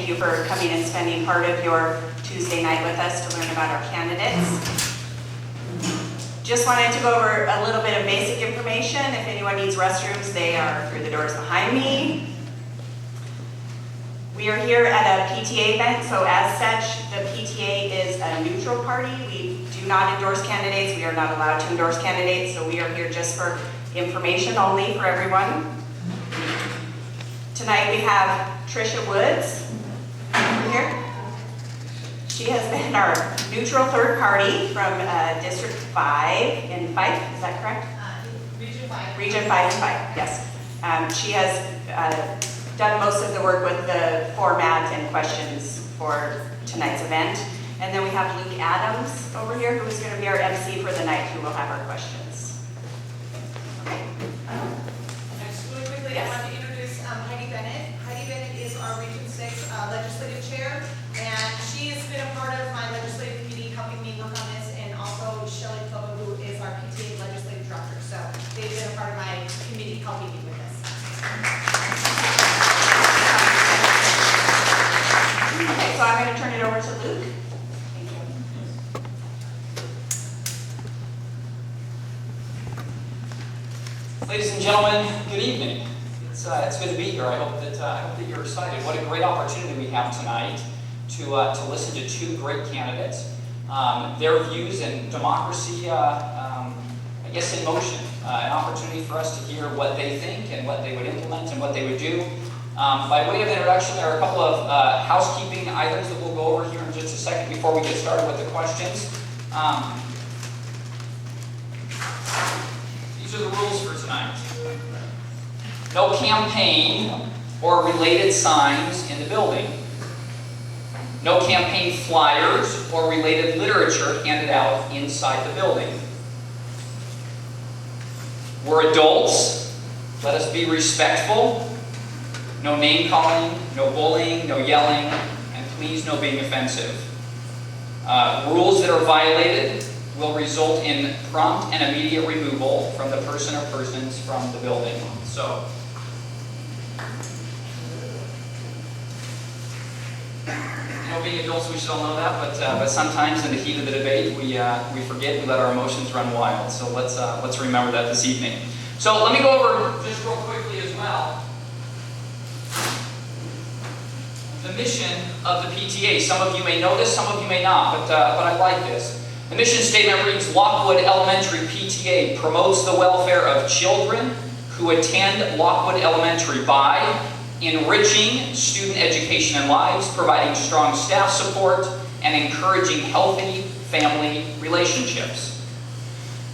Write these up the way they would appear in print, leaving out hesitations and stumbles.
thank you for coming and spending part of your Tuesday night with us to learn about our candidates. Just wanted to go over a little bit of basic information. If anyone needs restrooms, they are through the doors behind me. We are here at a PTA event, so as such, the PTA is a neutral party. We do not endorse candidates. We are not allowed to endorse candidates, so we are here just for information only for everyone. Tonight we have Tricia Woods over here. She has been our neutral third party from District 5 in Fife, is that correct? Region 5. Region 5 and 5, yes. She has done most of the work with the format and questions for tonight's event. And then we have Luke Adams over here, who's going to be our MC for the night, who will have our questions. Okay. Just really quickly, Yes. I want to introduce Heidi Bennett. Heidi Bennett is our Region 6 Legislative Chair, and she has been a part of my legislative committee helping me work on this, and also Shelley Koba, who is our PTA Legislative Director. So they've been a part of my committee helping me with this. Okay, so I'm going to turn it over to Luke. Thank you. Ladies and gentlemen, good evening. It's good to be here. I hope that you're excited. What a great opportunity we have tonight to listen to two great candidates. Their views and democracy, I guess, in motion. An opportunity for us to hear what they think and what they would implement and what they would do. By way of introduction, there are a couple of housekeeping items that we'll go over here in just a second before we get started with the questions. These are the rules for tonight. No campaign or related signs in the building. No campaign flyers or related literature handed out inside the building. We're adults. Let us be respectful. No name calling, no bullying, no yelling, and please no being offensive. Rules that are violated will result in prompt and immediate removal from the person or persons from the building. So, being adults, we should all know that, but sometimes in the heat of the debate, we forget, we let our emotions run wild. So let's remember that this evening. So let me go over just real quickly as well the mission of the PTA. Some of you may know this, some of you may not, but I like this. The mission statement reads, Lockwood Elementary PTA promotes the welfare of children who attend Lockwood Elementary by enriching student education and lives, providing strong staff support, and encouraging healthy family relationships.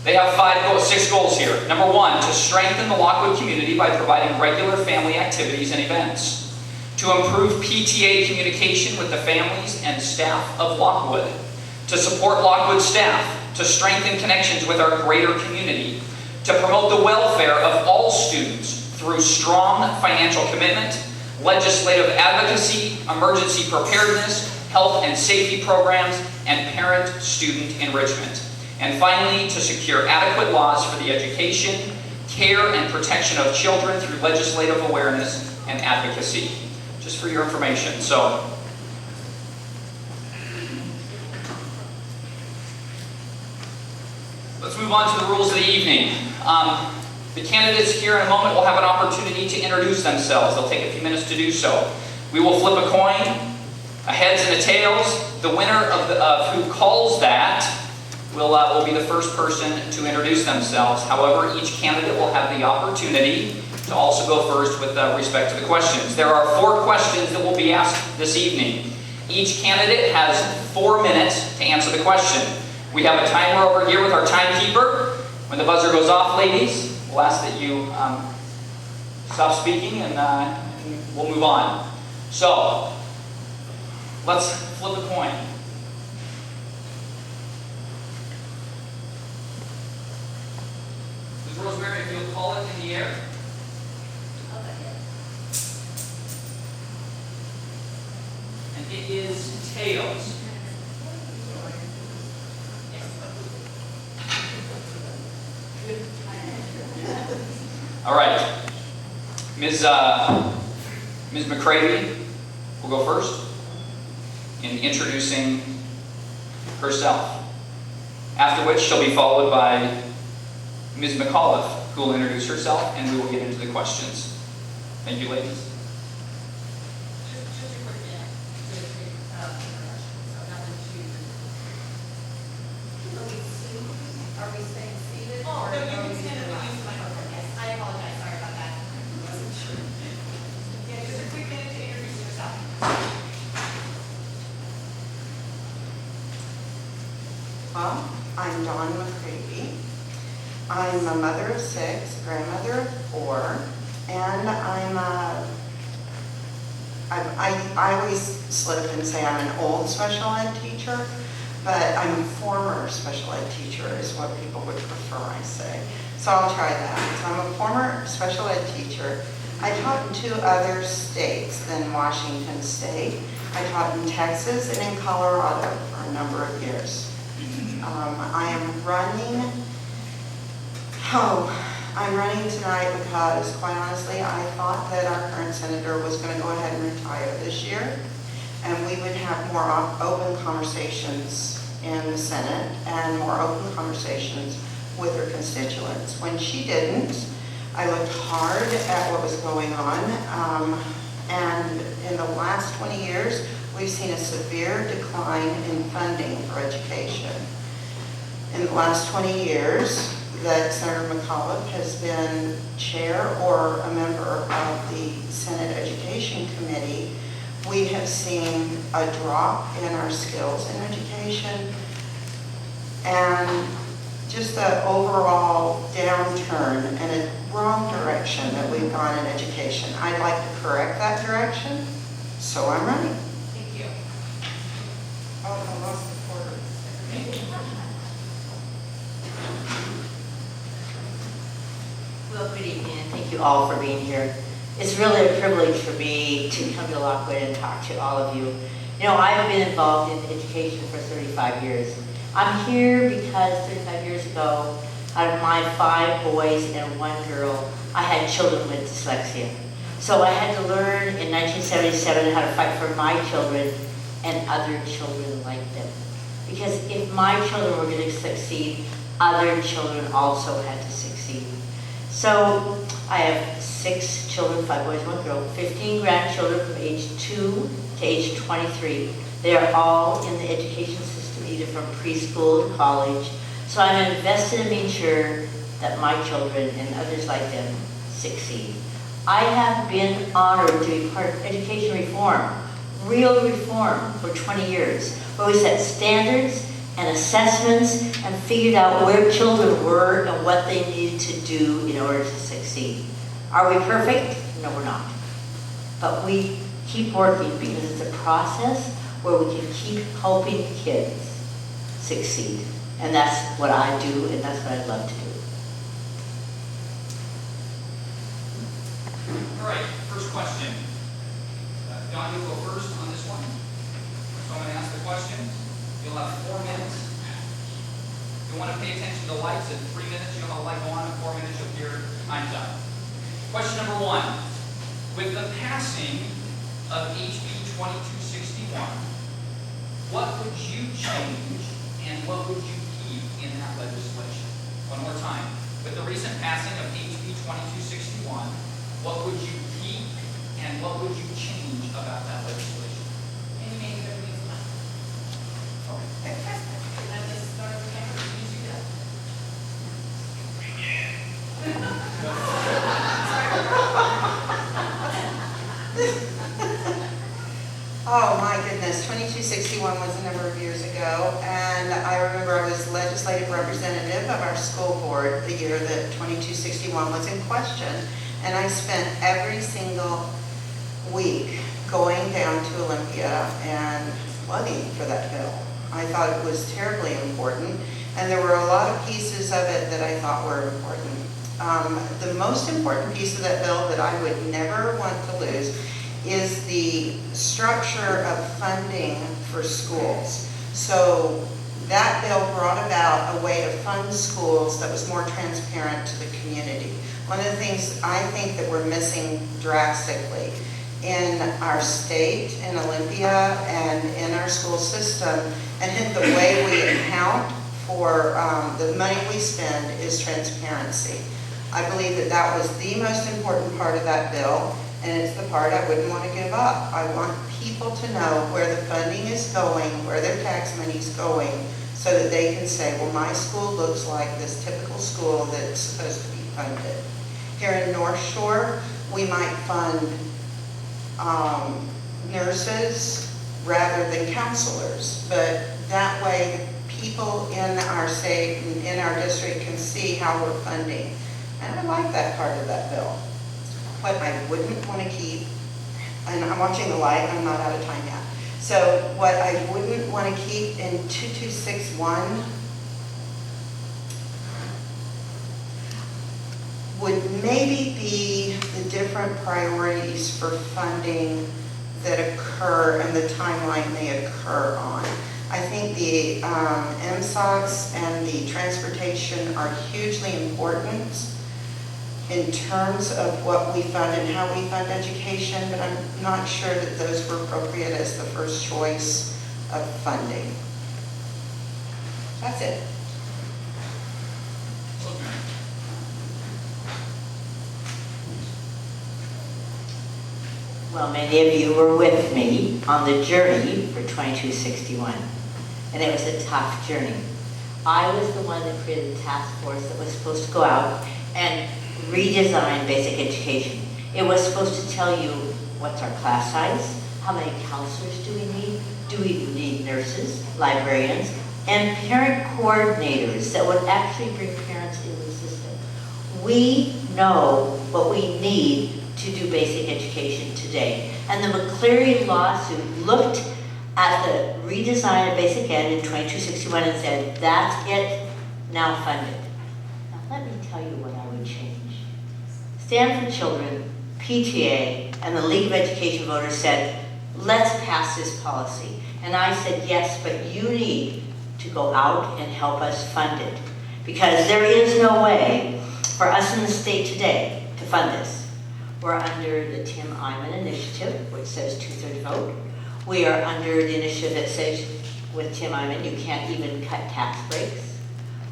They have 6 goals here. Number 1, to strengthen the Lockwood community by providing regular family activities and events. To improve PTA communication with the families and staff of Lockwood. To support Lockwood staff. To strengthen connections with our greater community. To promote the welfare of all students through strong financial commitment, legislative advocacy, emergency preparedness, health and safety programs, and parent-student enrichment. And finally, to secure adequate laws for the education, care, and protection of children through legislative awareness and advocacy. Just for your information. So, let's move on to the rules of the evening. The candidates here in a moment will have an opportunity to introduce themselves. They'll take a few minutes to do so. We will flip a coin, a heads and a tails. The winner of who calls that will be the first person to introduce themselves. However, each candidate will have the opportunity to also go first with respect to the questions. There are 4 questions that will be asked this evening. Each candidate has 4 minutes to answer the question. We have a timer over here with our timekeeper. When the buzzer goes off, ladies, we'll ask that you stop speaking and we'll move on. So, let's flip a coin. Ms. Rosemary, if you'll call it in the air. And it is tails. All right, Ms. McCravey, will go first in introducing herself. After which she'll be followed by Ms. McAuliffe, who will introduce herself, and we will get into the questions. Thank you, ladies. Just a quick minute to introduction, so nothing too. Are we staying seated? Oh, or no, you are can we stand up and sitting? use the microphone, yes, I apologize, sorry about that. Wasn't sure. Yeah, just a quick minute to introduce yourself. Well, I'm McCravey. I'm a mother of 6, grandmother of 4, and I always slip and say I'm an old special ed teacher, but I'm a former special ed teacher is what people would prefer I say. So I'll try that. So I'm a former special ed teacher. I taught in 2 other states than Washington State. I taught in Texas and in Colorado for a number of years. I'm running tonight because, quite honestly, I thought that our current senator was going to go ahead and retire this year, and we would have more open conversations in the Senate and more open conversations with her constituents. When she didn't, I looked hard at what was going on, and in the last 20 years, we've seen a severe decline in funding for education. In the last 20 years that Senator McAuliffe has been chair or a member of the Senate Education Committee, we have seen a drop in our skills in education and just an overall downturn in a wrong direction that we've gone in education. I'd like to correct that direction, so I'm running. Thank you. Oh, I lost the quarter. Well, good evening, and thank you all for being here. It's really a privilege for me to come to Lockwood and talk to all of you. You know, I've been involved in education for 35 years. I'm here because 35 years ago, out of my 5 boys and 1 girl, I had children with dyslexia. So I had to learn in 1977 how to fight for my children and other children like them. Because if my children were going to succeed, other children also had to succeed. So I have 6 children, 5 boys, 1 girl, 15 grandchildren from age 2 to age 23. They are all in the education system, either from preschool to college. So I'm invested in being sure that my children and others like them succeed. I have been honored to be part of education reform, real reform, for 20 years, where we set standards and assessments and figured out where children were and what they needed to do in order to succeed. Are we perfect? No, we're not. But we keep working because it's a process where we can keep helping kids succeed. And that's what I do, and that's what I'd love to do. All right, first question. Don, you'll go first on this one. So I'm going to ask the questions. You'll have 4 minutes. If you want to pay attention to the lights, at 3 minutes you'll have a light go on, and 4 minutes you'll hear time's up. Question number 1. With the passing of HB 2261, what would you change and what would you keep in that legislation? One more time. With the recent passing of HB 2261, what would you keep and what would you change about that legislation? Any names that means much. Okay. And just start with camera, use you guys. Oh my goodness, 2261 was a number of years ago, and I remember I was legislative representative of our school board the year that 2261 was in question, and I spent every single week going down to Olympia and lobbying for that bill. I thought it was terribly important, and there were a lot of pieces of it that I thought were important. The most important piece of that bill that I would never want to lose is the structure of funding for schools. So that bill brought about a way to fund schools that was more transparent to the community. One of the things I think that we're missing drastically in our state, in Olympia, and in our school system, and the way we account for the money we spend is transparency. I believe that that was the most important part of that bill, and it's the part I wouldn't want to give up. I want people to know where the funding is going, where their tax money is going, so that they can say, well, my school looks like this typical school that's supposed to be funded. Here in North Shore, we might fund nurses rather than counselors, but that way people in our state and in our district can see how we're funding. And I like that part of that bill. What I wouldn't want to keep, and I'm watching the light, I'm not out of time yet. So what I wouldn't want to keep in 2261 would maybe be the different priorities for funding that occur and the timeline they occur on. I think the MSOCs and the transportation are hugely important in terms of what we fund and how we fund education, but I'm not sure that those were appropriate as the first choice of funding. That's it. Well, many of you were with me on the journey for 2261, and it was a tough journey. I was the one that created the task force that was supposed to go out and redesign basic education. It was supposed to tell you what's our class size, how many counselors do we need nurses, librarians, and parent coordinators that would actually bring parents into the system. We know what we need to do basic education today. And the McCravey lawsuit looked at the redesign of basic ed in 2261 and said, that's it, now fund it. Now let me tell you what I would change. Stand for Children, PTA, and the League of Education Voters said, let's pass this policy. And I said, yes, but you need to go out and help us fund it. Because there is no way for us in the state today to fund this. We're under the Tim Eyman initiative, which says 2/3 vote. We are under the initiative that says, with Tim Eyman, you can't even cut tax breaks.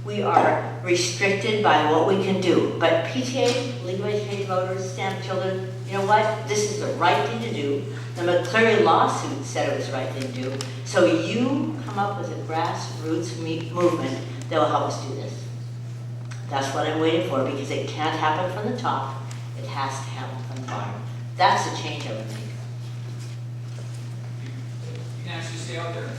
We are restricted by what we can do. But PTA, League of Education Voters, Stand for Children, you know what? This is the right thing to do. The McCravey lawsuit said it was the right thing to do. So you come up with a grassroots movement that will help us do this. That's what I'm waiting for, because it can't happen from the top. It has to happen from the bottom. That's the change I would make. You can actually stay out there.